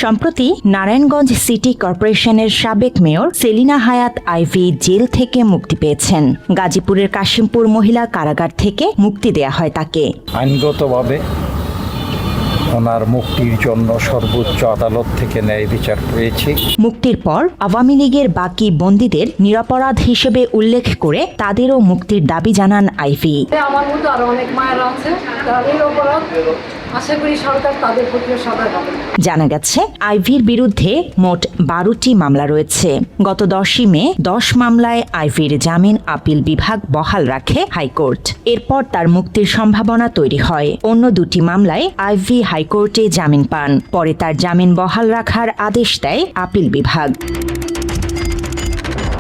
সম্প্রতি নারায়ণগঞ্জ সিটি কর্পোরেশনের সাবেক মেয়র সেলিনা হায়াৎ আইভি জেল থেকে মুক্তি পেয়েছেন। গাজীপুরের কাশিমপুর মহিলা কারাগার থেকে মুক্তি দেয়া হয় তাকে। আইনগতভাবে ওনার মুক্তির জন্য সর্বোচ্চ আদালত থেকে ন্যায় বিচার পেয়েছি। মুক্তির পর আওয়ামী লীগের বাকি বন্দীদের নিরপরাধ হিসেবে উল্লেখ করে তাদেরও মুক্তির দাবি জানান আইভি। আমার মতো আরো অনেক মায়েরা আছে তারা নিরপরাধ, আশা করি সরকার তাদের প্রতিও সদয় হবে। জানা গেছে আইভির বিরুদ্ধে মোট 12টি মামলা রয়েছে। গত 10ই মে 10 মামলায় আইভির জামিন আপিল বিভাগ বহাল রাখে হাইকোর্ট। এরপর তার মুক্তির সম্ভাবনা তৈরি হয়। অন্য 2টি মামলায় আইভি হাইকোর্টে জামিন পান। পরে তার জামিন বহাল রাখার আদেশ দেয় আপিল বিভাগ।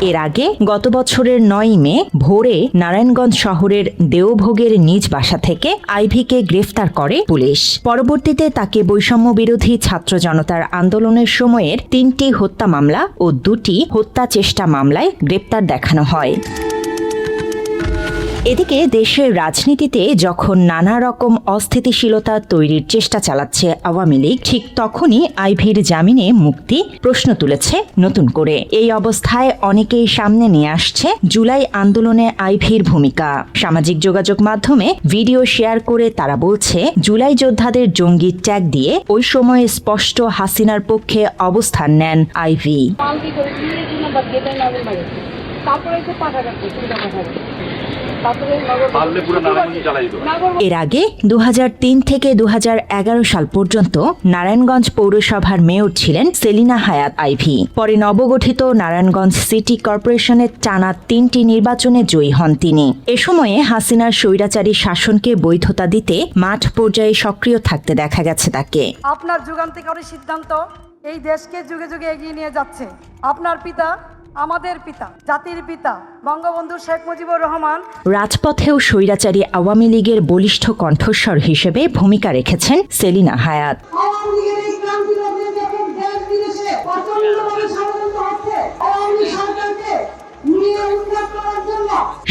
এর আগে গত বছরের 9ই মে ভোরে নারায়ণগঞ্জ শহরের দেওভোগের নিজ বাসা থেকে আইভিকে গ্রেফতার করে পুলিশ। পরবর্তীতে তাকে বৈষম্য বিরোধী ছাত্র জনতার আন্দোলনের সময়ের 3টি হত্যা মামলা ও 2টি হত্যা চেষ্টা মামলায় গ্রেপ্তার দেখানো হয়। এদিকে দেশের রাজনীতিতে যখন নানা রকম অস্থিতিশীলতা তৈরির চেষ্টা চালাচ্ছে আওয়ামী লীগ, ঠিক তখনই আইভির জামিনে মুক্তি প্রশ্ন তুলেছে নতুন করে। এই অবস্থায় অনেকেই সামনে নিয়ে আসছে জুলাই আন্দোলনে আইভির ভূমিকা। সামাজিক যোগাযোগ মাধ্যমে ভিডিও শেয়ার করে তারা বলছে, জুলাই যোদ্ধাদের জঙ্গি ট্যাগ দিয়ে ওই সময়ে স্পষ্ট হাসিনার পক্ষে অবস্থান নেন আইভি। এর আগে 2003 থেকে 2011 সাল পর্যন্ত নারায়ণগঞ্জ পৌরসভার মেয়র ছিলেন সেলিনা হায়াৎ আইভি। পরে নবগঠিত নারায়ণগঞ্জ সিটি কর্পোরেশনের টানা 3টি নির্বাচনে জয়ী হন তিনি। এ সময়ে হাসিনার স্বৈরাচারী শাসনকে বৈধতা দিতে মাঠ পর্যায়ে সক্রিয় থাকতে দেখা গেছে তাকে। আপনার যুগান্তকারী সিদ্ধান্ত এই দেশকে যুগে যুগে এগিয়ে নিয়ে যাচ্ছে। আপনার পিতা, আমাদের পিতা, জাতির পিতা বঙ্গবন্ধু শেখ মুজিবুর রহমান রাজপথেও স্বৈরাচারী আওয়ামী লীগের বলিষ্ঠ কণ্ঠস্বর হিসেবে ভূমিকা রেখেছেন সেলিনা হায়াৎ।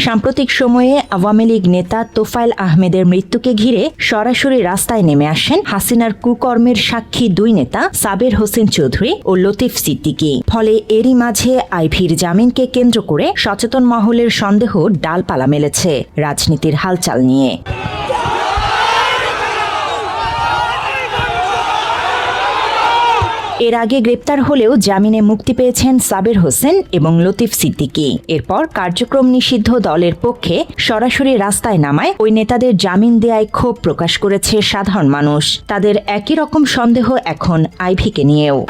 সাম্প্রতিক সময়ে আওয়ামী লীগ নেতা তোফায়েল আহমেদের মৃত্যুকে ঘিরে সরাসরি রাস্তায় নেমে আসেন হাসিনার কুকর্মের সাক্ষী 2 নেতা সাবের হোসেন চৌধুরী ও লতিফ সিদ্দিকী। ফলে এরই মাঝে আইভির জামিনকে কেন্দ্র করে সচেতন মহলের সন্দেহ ডালপালা মেলেছে রাজনীতির হালচাল নিয়ে। এর আগে গ্রেপ্তার হলেও জামিনে মুক্তি পেয়েছেন সাবের হোসেন এবং লতিফ সিদ্দিকী। এরপর কার্যক্রম নিষিদ্ধ দলের পক্ষে সরাসরি রাস্তায় নামায় ওই নেতাদের জামিন দেয়ায় ক্ষোভ প্রকাশ করেছে সাধারণ মানুষ। তাদের একই রকম সন্দেহ এখন আইভিকে নিয়েও।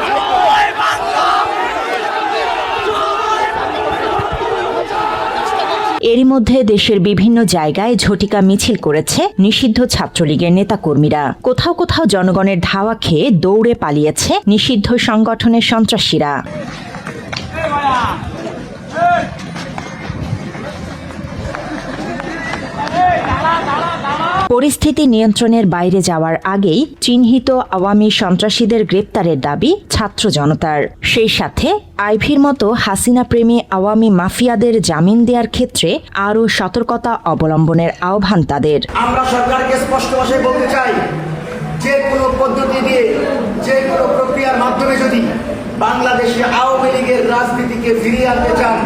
এরই মধ্যে দেশের বিভিন্ন জায়গায় ঝটিকা মিছিল করেছে নিষিদ্ধ ছাত্রলীগের নেতাকর্মীরা। কোথাও কোথাও জনগণের ধাওয়া খেয়ে দৌড়ে পালিয়েছে নিষিদ্ধ সংগঠনের সন্ত্রাসীরা। পরিস্থিতি নিয়ন্ত্রণের বাইরে যাওয়ার আগেই চিহ্নিত আওয়ামী সন্ত্রাসীদের গ্রেপ্তারের দাবি ছাত্র জনতার। সেই সাথে আইভির মতো হাসিনা প্রেমী আওয়ামী মাফিয়াদের জামিন দেওয়ার ক্ষেত্রে আরও সতর্কতা অবলম্বনের আহ্বান তাদের। আমরা সরকারকে স্পষ্ট ভাষায় বলতে চাই, যে কোনো পদ্ধতি দিয়ে, যে কোনো প্রক্রিয়ার মাধ্যমে যদি বাংলাদেশে আওয়ামী লীগের রাজনীতিকে ফিরিয়ে আনতে চান,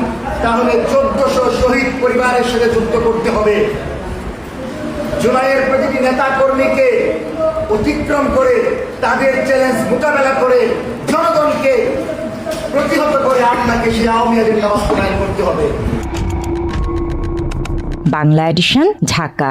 তাহলে 1400 শহীদ পরিবারের সাথে যুক্ত করতে হবে। জুলাইয়ের প্রতিটি নেতা কর্মীকে অতিক্রম করে তাদের চ্যালেঞ্জ মোকাবেলা করে জনগণকে প্রতিহত করে আপনাকে সেই আওয়ামী এজেন্ডা বাস্তবায়ন করতে হবে। বাংলা এডিশন, ঢাকা।